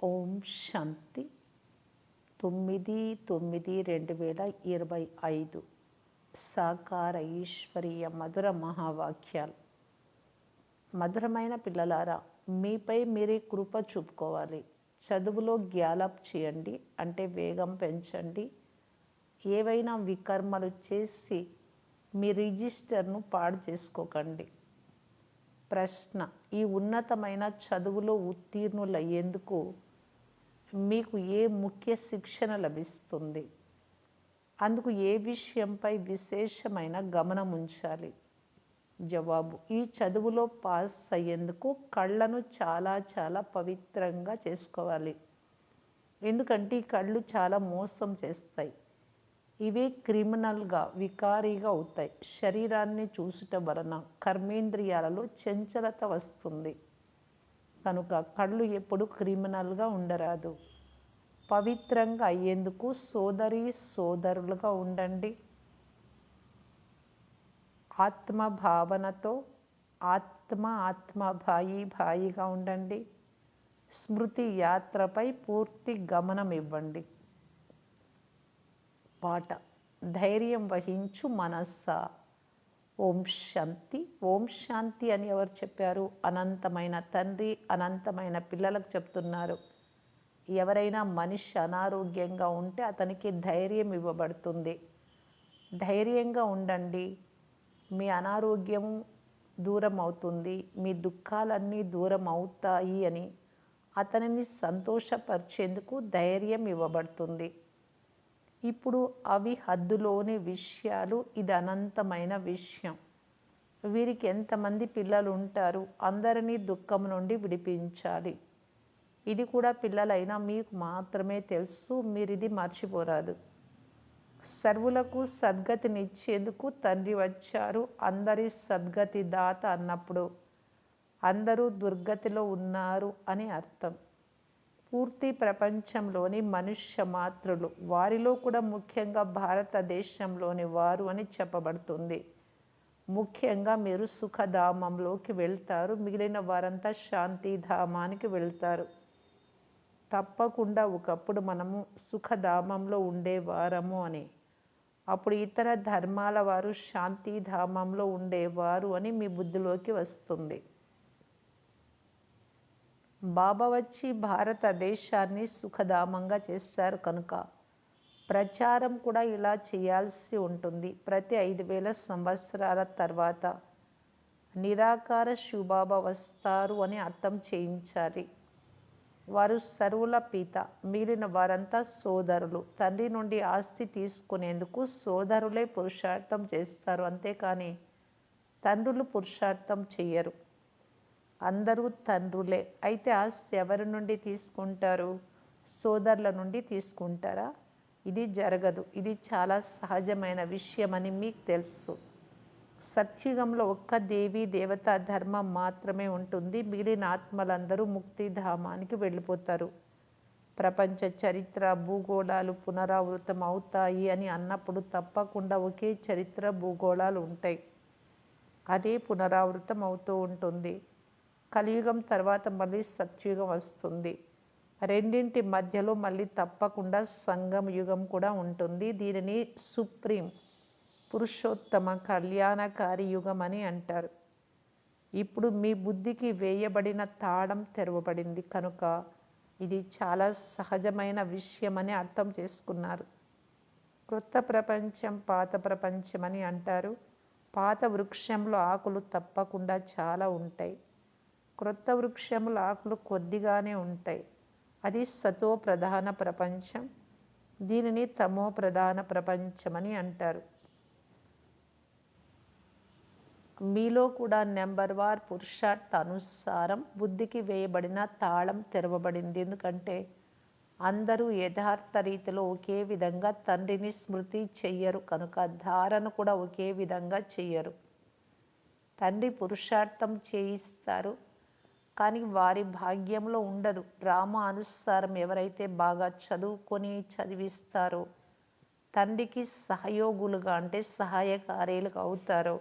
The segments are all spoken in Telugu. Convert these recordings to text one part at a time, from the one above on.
ఓం శాంతి 9/9/2025 సాకార ఈశ్వరీయ మధుర మహావాక్యాలు. మధురమైన పిల్లలారా, మీపై మీరే కృప చూపుకోవాలి. చదువులో గ్యాలప్ చేయండి, అంటే వేగం పెంచండి. ఏవైనా వికర్మలు చేసి మీ రిజిస్టర్ను పాడు చేసుకోకండి. ప్రశ్న: ఈ ఉన్నతమైన చదువులో ఉత్తీర్ణులయ్యేందుకు మీకు ఏ ముఖ్య శిక్షణ లభిస్తుంది? అందుకు ఏ విషయంపై విశేషమైన గమనం ఉంచాలి? జవాబు: ఈ చదువులో పాస్ అయ్యేందుకు కళ్ళను చాలా పవిత్రంగా చేసుకోవాలి. ఎందుకంటే ఈ కళ్ళు చాలా మోసం చేస్తాయి. ఇవే క్రిమినల్గా, వికారీగా అవుతాయి. శరీరాన్ని చూసుట వలన కర్మేంద్రియాలలో చంచలత వస్తుంది. కనుక కళ్ళు ఎప్పుడు క్రిమినల్గా ఉండరాదు. పవిత్రంగా అయ్యేందుకు సోదరి సోదరులుగా ఉండండి. ఆత్మభావనతో ఆత్మ భాయిగా ఉండండి. స్మృతి యాత్రపై పూర్తి గమనం ఇవ్వండి. పాట: ధైర్యం వహించు మనస్సా. ఓం శాంతి. ఓం శాంతి అని ఎవరు చెప్పారు? అనంతమైన తండ్రి అనంతమైన పిల్లలకు చెప్తున్నారు. ఎవరైనా మనిషి అనారోగ్యంగా ఉంటే అతనికి ధైర్యం ఇవ్వబడుతుంది. ధైర్యంగా ఉండండి, మీ అనారోగ్యం దూరం అవుతుంది, మీ దుఃఖాలన్నీ దూరం అవుతాయి అని అతనిని సంతోషపరిచేందుకు ధైర్యం ఇవ్వబడుతుంది. ఇప్పుడు అవి హద్దులోని విషయాలు, ఇది అనంతమైన విషయం. వీరికి ఎంతమంది పిల్లలు ఉంటారు? అందరినీ దుఃఖం నుండి విడిపించాలి. ఇది కూడా పిల్లలైనా మీకు మాత్రమే తెలుసు, మీరిది మర్చిపోరాదు. సర్వులకు సద్గతినిచ్చేందుకు తండ్రి వచ్చారు. అందరి సద్గతి దాత అన్నప్పుడు అందరూ దుర్గతిలో ఉన్నారు అని అర్థం. పూర్తి ప్రపంచంలోని మనుష్య మాతృలు, వారిలో కూడా ముఖ్యంగా భారతదేశంలోని వారు అని చెప్పబడుతుంది. ముఖ్యంగా మీరు సుఖధామంలోకి వెళ్తారు, మిగిలిన వారంతా శాంతిధామానికి వెళ్తారు. తప్పకుండా ఒకప్పుడు మనము సుఖధామంలో ఉండేవారము అని, అప్పుడు ఇతర ధర్మాల వారు శాంతిధామంలో ఉండేవారు అని మీ బుద్ధిలోకి వస్తుంది. బాబా వచ్చి భారతదేశాన్ని సుఖధామంగా చేశారు కనుక ప్రచారం కూడా ఇలా చేయాల్సి ఉంటుంది. ప్రతి 5000 సంవత్సరాల తర్వాత నిరాకార శివబాబా వస్తారు అని అర్థం చేయించాలి. వారు సర్వుల పిత, మిగిలిన వారంతా సోదరులు. తండ్రి నుండి ఆస్తి తీసుకునేందుకు సోదరులే పురుషార్థం చేస్తారు, అంతేకాని తండ్రులు పురుషార్థం చెయ్యరు. అందరూ తండ్రులే. అయితే ఆస్తి ఎవరి నుండి తీసుకుంటారు? సోదరుల నుండి తీసుకుంటారా? ఇది జరగదు. ఇది చాలా సహజమైన విషయమని మీకు తెలుసు. సత్యుగంలో ఒక్క దేవీ దేవతా ధర్మం మాత్రమే ఉంటుంది. మిగిలిన ఆత్మలందరూ ముక్తిధామానికి వెళ్ళిపోతారు. ప్రపంచ చరిత్ర, భూగోళాలు పునరావృతం అవుతాయి అని అన్నప్పుడు తప్పకుండా ఒకే చరిత్ర, భూగోళాలు ఉంటాయి. అదే పునరావృతం అవుతూ ఉంటుంది. కలియుగం తర్వాత మళ్ళీ సత్యుగం వస్తుంది. రెండింటి మధ్యలో మళ్ళీ తప్పకుండా సంగమ యుగం కూడా ఉంటుంది. దీనిని సుప్రీం పురుషోత్తమ కళ్యాణకారి యుగం అని అంటారు. ఇప్పుడు మీ బుద్ధికి వేయబడిన తాళం తెరవబడింది కనుక ఇది చాలా సహజమైన విషయమని అర్థం చేసుకున్నారు. క్రొత్త ప్రపంచం, పాత ప్రపంచం అని అంటారు. పాత వృక్షంలో ఆకులు తప్పకుండా చాలా ఉంటాయి. క్రొత్త వృక్షంలో ఆకులు కొద్దిగానే ఉంటాయి. అది సతో ప్రధాన ప్రపంచం. దీనిని తమో ప్రధాన ప్రపంచం అని అంటారు. మీలో కూడా నెంబర్ వార్ పురుషార్థ అనుసారం బుద్ధికి వేయబడిన తాళం తెరవబడింది. ఎందుకంటే అందరూ యథార్థ రీతిలో ఒకే విధంగా తండ్రిని స్మృతి చెయ్యరు కనుక ధారణ కూడా ఒకే విధంగా చెయ్యరు. తండ్రి పురుషార్థం చేయిస్తారు, కానీ వారి భాగ్యంలో ఉండదు. డ్రామా అనుసారం ఎవరైతే బాగా చదివిస్తారో, తండ్రికి సహయోగులుగా అంటే సహాయకార్యులుగా అవుతారో,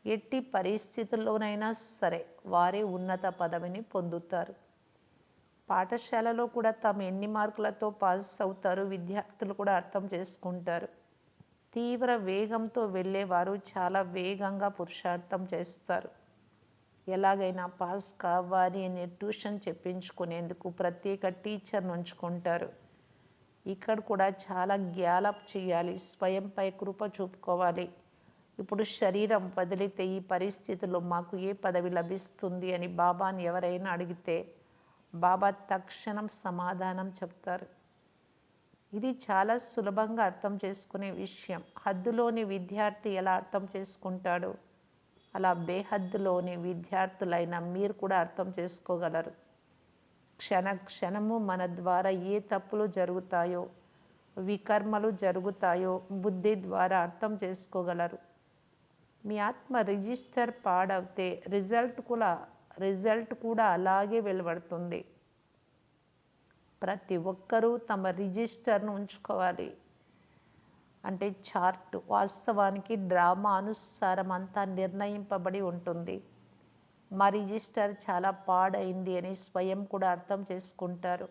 ఎట్టి పరిస్థితుల్లోనైనా సరే వారే ఉన్నత పదవిని పొందుతారు. పాఠశాలలో కూడా తాము ఎన్ని మార్కులతో పాస్ అవుతారో విద్యార్థులు కూడా అర్థం చేసుకుంటారు. తీవ్ర వేగంతో వెళ్ళేవారు చాలా వేగంగా పురుషార్థం చేస్తారు. ఎలాగైనా పాస్ కావాలి అని ట్యూషన్ చెప్పించుకునేందుకు ప్రత్యేక టీచర్ను ఉంచుకుంటారు. ఇక్కడ కూడా చాలా గ్యాలప్ చేయాలి, స్వయంపై కృప చూపుకోవాలి. ఇప్పుడు శరీరం వదిలితే ఈ పరిస్థితుల్లో మాకు ఏ పదవి లభిస్తుంది అని బాబాని ఎవరైనా అడిగితే బాబా తక్షణం సమాధానం చెప్తారు. ఇది చాలా సులభంగా అర్థం చేసుకునే విషయం. హద్దులోని విద్యార్థి ఎలా అర్థం చేసుకుంటాడో అలా బేహద్దులోని విద్యార్థులైన మీరు కూడా అర్థం చేసుకోగలరు. క్షణ క్షణము మన ద్వారా ఏ తప్పులు జరుగుతాయో, వికర్మలు జరుగుతాయో బుద్ధి ద్వారా అర్థం చేసుకోగలరు. మీ ఆత్మ రిజిస్టర్ పాడవుతే రిజల్ట్ కూడా అలాగే వెలువడుతుంది. ప్రతి ఒక్కరూ తమ రిజిస్టర్ను ఉంచుకోవాలి. అంటే చార్ట్ వాస్తవానికి డ్రామా అనుసారం అంతా నిర్ణయింపబడి ఉంటుంది. మా రిజిస్టర్ చాలా పాడైంది అని స్వయం కూడా అర్థం చేసుకుంటారు.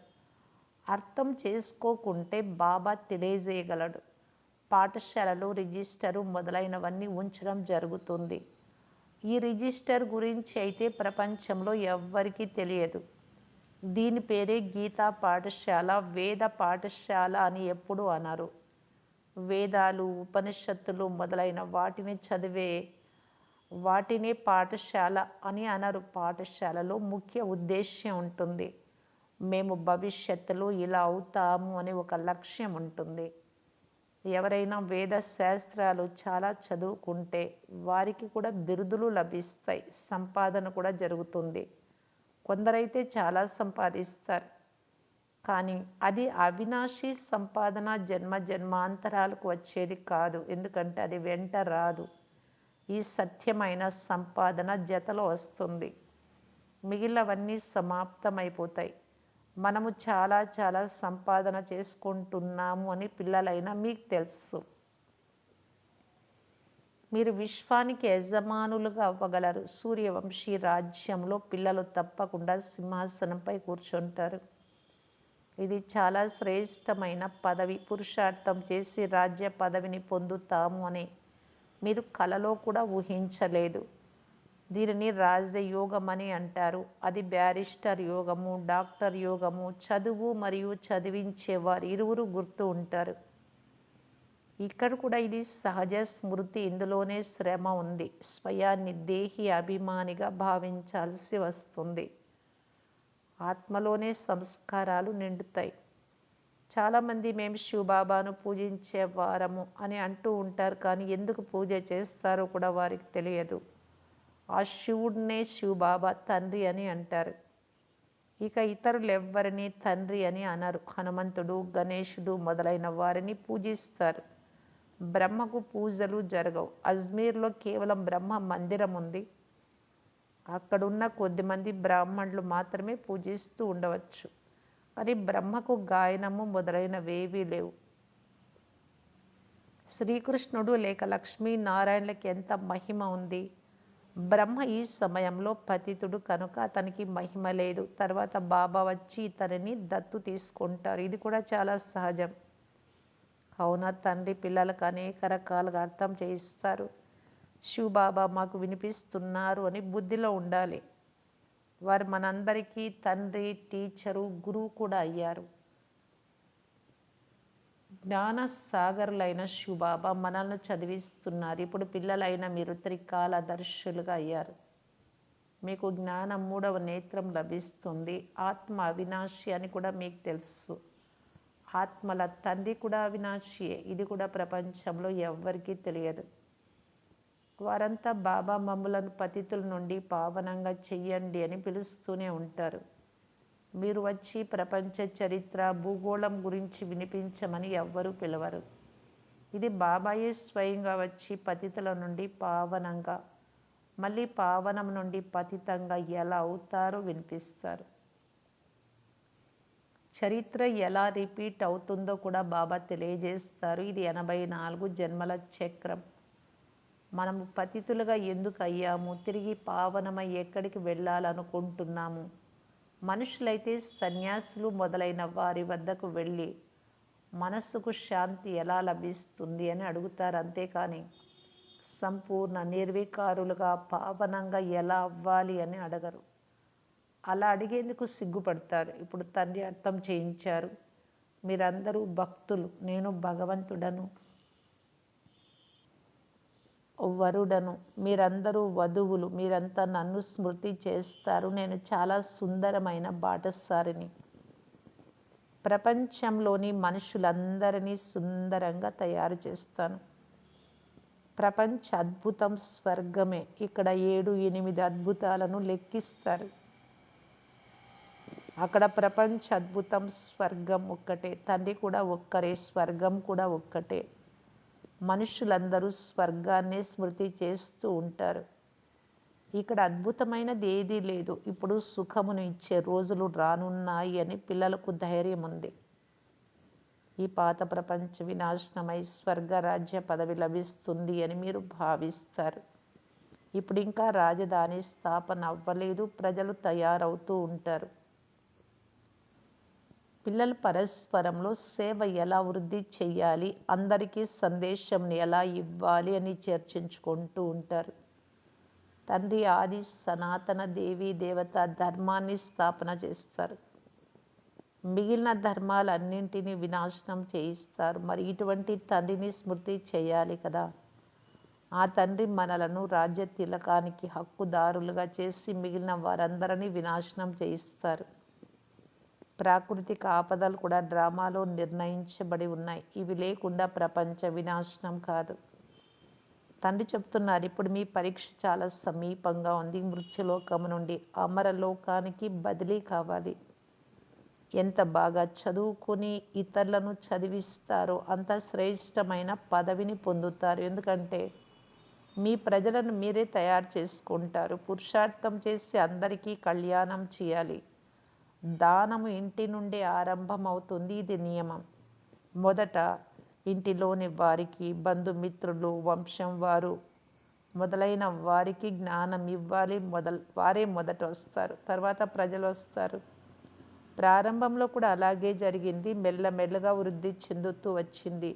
అర్థం చేసుకోకుంటే బాబా తెలియజేయగలడు. పాఠశాలలో రిజిస్టరు మొదలైనవన్నీ ఉంచడం జరుగుతుంది. ఈ రిజిస్టర్ గురించి అయితే ప్రపంచంలో ఎవ్వరికీ తెలియదు. దీని పేరే గీతా పాఠశాల, వేద పాఠశాల అని ఎప్పుడూ అనరు. వేదాలు, ఉపనిషత్తులు మొదలైన వాటిని చదివే వాటినే పాఠశాల అని అనరు. పాఠశాలలో ముఖ్య ఉద్దేశ్యం ఉంటుంది. మేము భవిష్యత్తులో ఇలా అవుతాము అని ఒక లక్ష్యం ఉంటుంది. ఎవరైనా వేద శాస్త్రాలు చాలా చదువుకుంటే వారికి కూడా బిరుదులు లభిస్తాయి, సంపాదన కూడా జరుగుతుంది. కొందరైతే చాలా సంపాదిస్తారు. కానీ అది అవినాశి సంపాదన, జన్మ జన్మాంతరాలకు వచ్చేది కాదు. ఎందుకంటే అది వెంట రాదు. ఈ సత్యమైన సంపాదన జతలో వస్తుంది. మిగిలినవన్నీ సమాప్తమైపోతాయి. మనము చాలా చాలా సంపాదన చేసుకుంటున్నాము అని పిల్లలైనా మీకు తెలుసు. మీరు విశ్వానికి యజమానులుగా అవ్వగలరు. సూర్యవంశీ రాజ్యంలో పిల్లలు తప్పకుండా సింహాసనంపై కూర్చుంటారు. ఇది చాలా శ్రేష్టమైన పదవి. పురుషార్థం చేసి రాజ్య పదవిని పొందుతాము అని మీరు కలలో కూడా ఊహించలేదు. దీనిని రాజయోగం అని అంటారు. అది బ్యారిస్టర్ యోగము, డాక్టర్ యోగము. చదువు మరియు చదివించేవారు ఇరువురు గుర్తు ఉంటారు. ఇక్కడ కూడా ఇది సహజ స్మృతి. ఇందులోనే శ్రమ ఉంది. స్వయాన్ని దేహి అభిమానిగా భావించాల్సి వస్తుంది. ఆత్మలోనే సంస్కారాలు నిండుతాయి. చాలామంది మేము శివబాబాను పూజించే వారము అని అంటూ ఉంటారు. కానీ ఎందుకు పూజ చేస్తారో కూడా వారికి తెలియదు. ఆ శివుడినే శివబాబా తండ్రి అని అంటారు. ఇక ఇతరులు ఎవ్వరిని తండ్రి అని అనరు. హనుమంతుడు, గణేశుడు మొదలైన వారిని పూజిస్తారు. బ్రహ్మకు పూజలు జరగవు. అజ్మీర్లో కేవలం బ్రహ్మ మందిరం ఉంది. అక్కడున్న కొద్దిమంది బ్రాహ్మణులు మాత్రమే పూజిస్తూ ఉండవచ్చు. కానీ బ్రహ్మకు గాయనము మొదలైనవేవీ లేవు. శ్రీకృష్ణుడు లేక లక్ష్మీనారాయణులకి ఎంత మహిమ ఉంది. బ్రహ్మ ఈ సమయంలో పతితుడు కనుక అతనికి మహిమ లేదు. తర్వాత బాబా వచ్చి ఇతనిని దత్తు తీసుకుంటారు. ఇది కూడా చాలా సహజం. అవునా, తండ్రి పిల్లలకు అనేక రకాలుగా అర్థం చేయిస్తారు. శివబాబా మాకు వినిపిస్తున్నారు అని బుద్ధిలో ఉండాలి. వారు మనందరికీ తండ్రి, టీచరు, గురువు కూడా అయ్యారు. జ్ఞాన సాగరులైన శివబాబా మనల్ని చదివిస్తున్నారు. ఇప్పుడు పిల్లలైన మీరు త్రికాలదర్శులుగా అయ్యారు. మీకు జ్ఞానం 3వ నేత్రం లభిస్తుంది. ఆత్మ అవినాశి అని కూడా మీకు తెలుసు. ఆత్మల తండ్రి కూడా అవినాశియే. ఇది కూడా ప్రపంచంలో ఎవ్వరికీ తెలియదు. వారంతా బాబా మమ్ములను పతితుల నుండి పావనంగా చెయ్యండి అని పిలుస్తూనే ఉంటారు. మీరు వచ్చి ప్రపంచ చరిత్ర, భూగోళం గురించి వినిపించమని ఎవ్వరూ పిలవరు. ఇది బాబాయే స్వయంగా వచ్చి పతితుల నుండి పావనంగా, మళ్ళీ పావనం నుండి పతితంగా ఎలా అవుతారో వినిపిస్తారు. చరిత్ర ఎలా రిపీట్ అవుతుందో కూడా బాబా తెలియజేస్తారు. ఇది 84 జన్మల చక్రం. మనము పతితులుగా ఎందుకు అయ్యాము, తిరిగి పావనమై ఎక్కడికి వెళ్ళాలనుకుంటున్నాము, మనుషులైతే సన్యాసులు మొదలైన వారి వద్దకు వెళ్ళి మనస్సుకు శాంతి ఎలా లభిస్తుంది అని అడుగుతారు, అంతేకాని సంపూర్ణ నిర్వికారులుగా పావనంగా ఎలా అవ్వాలి అని అడగరు. అలా అడిగేందుకు సిగ్గుపడతారు. ఇప్పుడు తండ్రి అర్థం చేయించారు, మీరందరూ భక్తులు, నేను భగవంతుడను, వరుడను, మీరందరూ వధువులు, మీరంతా నన్ను స్మృతి చేస్తారు, నేను చాలా సుందరమైన బాటసారిని, ప్రపంచంలోని మనుషులందరినీ సుందరంగా తయారు చేస్తాను. ప్రపంచ అద్భుతం స్వర్గమే. ఇక్కడ 7, 8 అద్భుతాలను లెక్కిస్తారు. అక్కడ ప్రపంచ అద్భుతం స్వర్గం ఒక్కటే. తండ్రి కూడా ఒక్కరే, స్వర్గం కూడా ఒక్కటే. మనుషులందరూ స్వర్గాన్నే స్మృతి చేస్తూ ఉంటారు. ఇక్కడ అద్భుతమైనది ఏదీ లేదు. ఇప్పుడు సుఖమును ఇచ్చే రోజులు రానున్నాయి అని పిల్లలకు ధైర్యం ఉంది. ఈ పాత ప్రపంచ వినాశనమై స్వర్గరాజ్య పదవి లభిస్తుంది అని మీరు భావిస్తారు. ఇప్పుడు ఇంకా రాజధాని స్థాపన అవ్వలేదు, ప్రజలు తయారవుతూ ఉంటారు. పిల్లలు పరస్పరంలో సేవ ఎలా వృద్ధి చెయ్యాలి, అందరికీ సందేశంని ఎలా ఇవ్వాలి అని చర్చించుకుంటూ ఉంటారు. తండ్రి ఆది సనాతన దేవీ దేవత ధర్మాన్ని స్థాపన చేస్తారు. మిగిలిన ధర్మాలన్నింటినీ వినాశనం చేయిస్తారు. మరి ఇటువంటి తండ్రిని స్మృతి చేయాలి కదా. ఆ తండ్రి మనలను రాజ్య తిలకానికి హక్కుదారులుగా చేసి మిగిలిన వారందరినీ వినాశనం చేయిస్తారు. ప్రాకృతిక ఆపదలు కూడా డ్రామాలో నిర్ణయించబడి ఉన్నాయి. ఇవి లేకుండా ప్రపంచ వినాశనం కాదు. తండ్రి చెప్తున్నారు, ఇప్పుడు మీ పరీక్ష చాలా సమీపంగా ఉంది. మృత్యులోకము నుండి అమరలోకానికి బదిలీ కావాలి. ఎంత బాగా చదువుకుని ఇతరులను చదివిస్తారో అంత శ్రేష్టమైన పదవిని పొందుతారు. ఎందుకంటే మీ ప్రజలను మీరే తయారు చేసుకుంటారు. పురుషార్థం చేసి అందరికీ కళ్యాణం చేయాలి. దానము ఇంటి నుండి ఆరంభమవుతుంది. ఇది నియమం. మొదట ఇంటిలోని వారికి, బంధుమిత్రులు, వంశం వారు మొదలైన వారికి జ్ఞానం ఇవ్వాలి. వారే మొదట వస్తారు, తర్వాత ప్రజలు వస్తారు. ప్రారంభంలో కూడా అలాగే జరిగింది. మెల్లమెల్లగా వృద్ధి చెందుతూ వచ్చింది.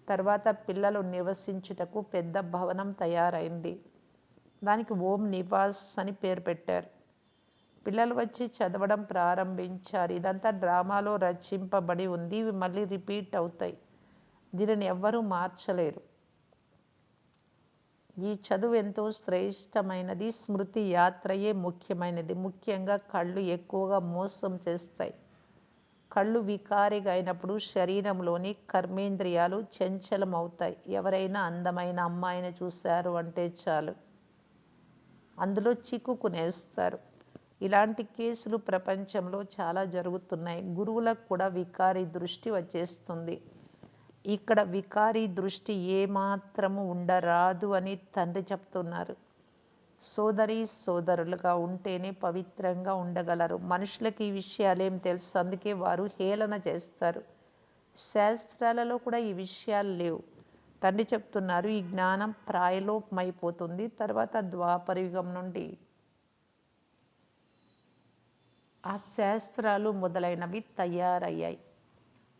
తర్వాత పిల్లలు నివసించుటకు పెద్ద భవనం తయారైంది. దానికి ఓం నివాస్ అని పేరు పెట్టారు. పిల్లలు వచ్చి చదవడం ప్రారంభించారు. ఇదంతా డ్రామాలో రచింపబడి ఉంది. ఇవి మళ్ళీ రిపీట్ అవుతాయి. దీనిని ఎవ్వరూ మార్చలేరు. ఈ చదువు ఎంతో శ్రేష్టమైనది. స్మృతి యాత్రయే ముఖ్యమైనది. ముఖ్యంగా కళ్ళు ఎక్కువగా మోసం చేస్తాయి. కళ్ళు వికారిగా అయినప్పుడు శరీరంలోని కర్మేంద్రియాలు చంచలమవుతాయి. ఎవరైనా అందమైన అమ్మాయిని చూశారు అంటే చాలు, అందులో చిక్కుకునేస్తారు. ఇలాంటి కేసులు ప్రపంచంలో చాలా జరుగుతున్నాయి. గురువులకు కూడా వికారి దృష్టి వచ్చేస్తుంది. ఇక్కడ వికారి దృష్టి ఏమాత్రము ఉండరాదు అని తండ్రి చెప్తున్నారు. సోదరి సోదరులుగా ఉంటేనే పవిత్రంగా ఉండగలరు. మనుషులకి ఈ విషయాలేం తెలుసు, అందుకే వారు హేళన చేస్తారు. శాస్త్రాలలో కూడా ఈ విషయాలు లేవు. తండ్రి చెప్తున్నారు, ఈ జ్ఞానం ప్రాయలోపమైపోతుంది. తర్వాత ద్వాపరయుగం నుండి ఆ శాస్త్రాలు మొదలైనవి తయారయ్యాయి.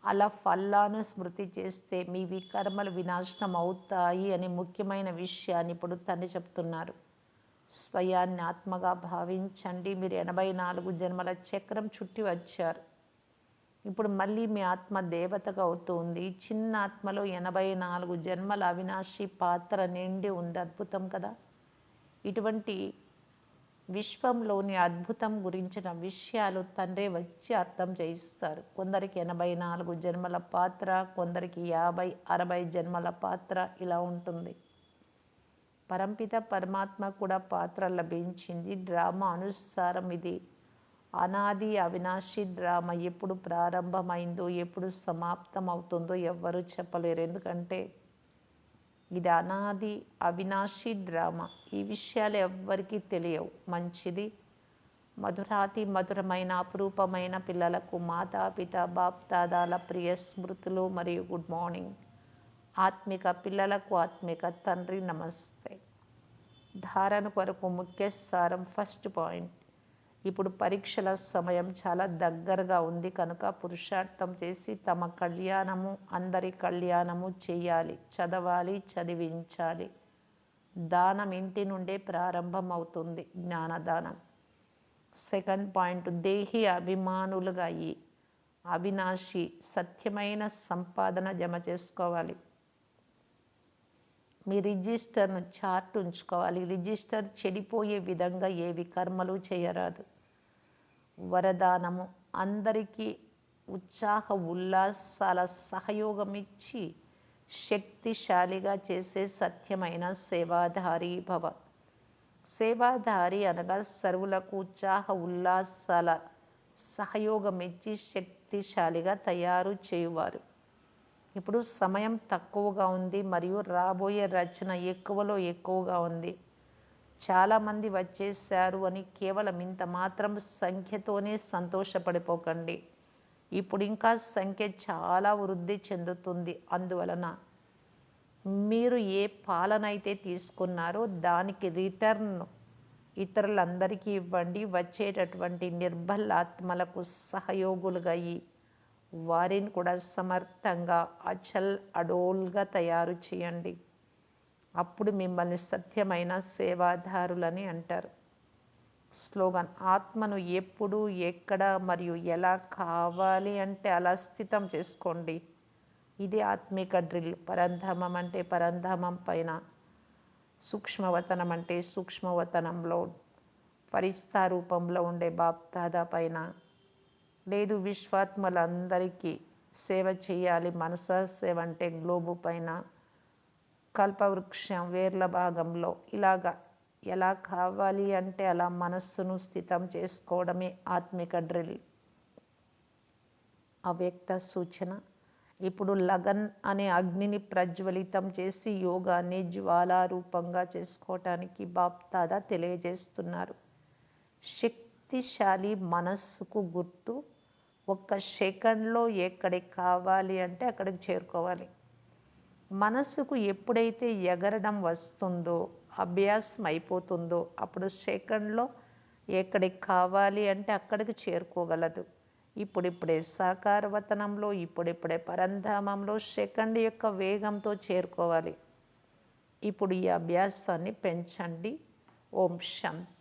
అలా ఫల్లాను స్మృతి చేస్తే మీ వికర్మలు వినాశనం అవుతాయి అని ముఖ్యమైన విషయాన్ని ఇప్పుడు తండ్రి చెప్తున్నారు. స్వయాన్ని ఆత్మగా భావించండి. మీరు 84 జన్మల చక్రం చుట్టి వచ్చారు. ఇప్పుడు మళ్ళీ మీ ఆత్మ దేవతగా అవుతుంది. చిన్న ఆత్మలో 84 జన్మల అవినాశి పాత్ర నిండి ఉంది. అద్భుతం కదా. ఇటువంటి విశ్వంలోని అద్భుతం గురించిన విషయాలు తండ్రి వచ్చి అర్థం చేయిస్తారు. కొందరికి 84 జన్మల పాత్ర, కొందరికి 50, 60 జన్మల పాత్ర ఇలా ఉంటుంది. పరంపిత పరమాత్మ కూడా పాత్ర లభించింది. డ్రామా అనుసారం ఇది అనాది అవినాశి డ్రామా. ఎప్పుడు ప్రారంభమైందో ఎప్పుడు సమాప్తం అవుతుందో ఎవ్వరూ చెప్పలేరు. ఎందుకంటే ఇది అనాది అవినాశి డ్రామా. ఈ విషయాలు ఎవ్వరికీ తెలియవు. మంచిది. మధురాతి మధురమైన అపురూపమైన పిల్లలకు మాతాపిత బాప్దాదాల ప్రియ స్మృతులు మరియు గుడ్ మార్నింగ్. ఆత్మిక పిల్లలకు ఆత్మిక తండ్రి నమస్తే. ధారణ కొరకు ముఖ్య సారం. ఫస్ట్ పాయింట్, ఇప్పుడు పరీక్షల సమయం చాలా దగ్గరగా ఉంది కనుక పురుషార్థం చేసి తమ కళ్యాణము, అందరి కళ్యాణము చేయాలి, చదవాలి, చదివించాలి. దానం ఇంటి నుండే ప్రారంభం అవుతుంది, జ్ఞానదానం. సెకండ్ పాయింట్, దేహి అభిమానులుగా అయ్యి అవినాశి సత్యమైన సంపాదన జమ చేసుకోవాలి. మీ రిజిస్టర్ను చార్ట్ ఉంచుకోవాలి. రిజిస్టర్ చెడిపోయే విధంగా ఏవి కర్మలు చేయరాదు. వరదానము, అందరికీ ఉత్సాహ ఉల్లాసాల సహయోగం ఇచ్చి శక్తిశాలిగా చేసే సత్యమైన సేవాధారి భవ. సేవాధారి అనగా సర్వులకు ఉత్సాహ ఉల్లాసాల సహయోగం ఇచ్చి శక్తిశాలిగా తయారు చేయువారు. ఇప్పుడు సమయం తక్కువగా ఉంది మరియు రాబోయే రచన ఎక్కువలో ఎక్కువగా ఉంది. చాలామంది వచ్చేసారు అని కేవలం ఇంత మాత్రం సంఖ్యతోనే సంతోషపడిపోకండి. ఇప్పుడు ఇంకా సంఖ్య చాలా వృద్ధి చెందుతుంది. అందువలన మీరు ఏ పాలన అయితే తీసుకున్నారో దానికి రిటర్న్ ఇతరులందరికీ ఇవ్వండి. వచ్చేటటువంటి నిర్బల్ ఆత్మలకు సహయోగులుగా అయ్యి వారిని కూడా సమర్థంగా అచల్ అడోల్గా తయారు చేయండి. అప్పుడు మిమ్మల్ని సత్యమైన సేవాదారులని అంటారు. స్లోగన్, ఆత్మను ఎప్పుడు, ఎక్కడ మరియు ఎలా కావాలి అంటే అలా స్థితం చేసుకోండి. ఇది ఆత్మిక డ్రిల్. పరంధామం అంటే పరంధామం పైన, సూక్ష్మవతనం అంటే సూక్ష్మవతనంలో, ఫరిస్తా రూపంలో ఉండే బాప్దాదా పైన, లేదు విశ్వాత్మలందరికీ సేవ చేయాలి, మనసా సేవ అంటే గ్లోబు పైన, కల్పవృక్షం వేర్ల భాగంలో, ఇలాగా ఎలా కావాలి అంటే అలా మనస్సును స్థితం చేసుకోవడమే ఆత్మిక డ్రిల్. అవ్యక్త సూచన, ఇప్పుడు లగన్ అనే అగ్నిని ప్రజ్వలితం చేసి యోగాన్ని జ్వాలారూపంగా చేసుకోవటానికి బాప్దాదా తెలియజేస్తున్నారు. శక్తిశాలి మనస్సుకు గుర్తు, ఒక్క సెకండ్లో ఎక్కడికి కావాలి అంటే అక్కడికి చేరుకోవాలి. మనస్సుకు ఎప్పుడైతే ఎగరడం వస్తుందో, అభ్యాసం అయిపోతుందో, అప్పుడు సెకండ్లో ఎక్కడికి కావాలి అంటే అక్కడికి చేరుకోగలదు. ఇప్పుడిప్పుడే సాకారవతనంలో, ఇప్పుడిప్పుడే పరంధామంలో సెకండ్ యొక్క వేగంతో చేరుకోవాలి. ఇప్పుడు ఈ అభ్యాసాన్ని పెంచండి. ఓం శాంతి.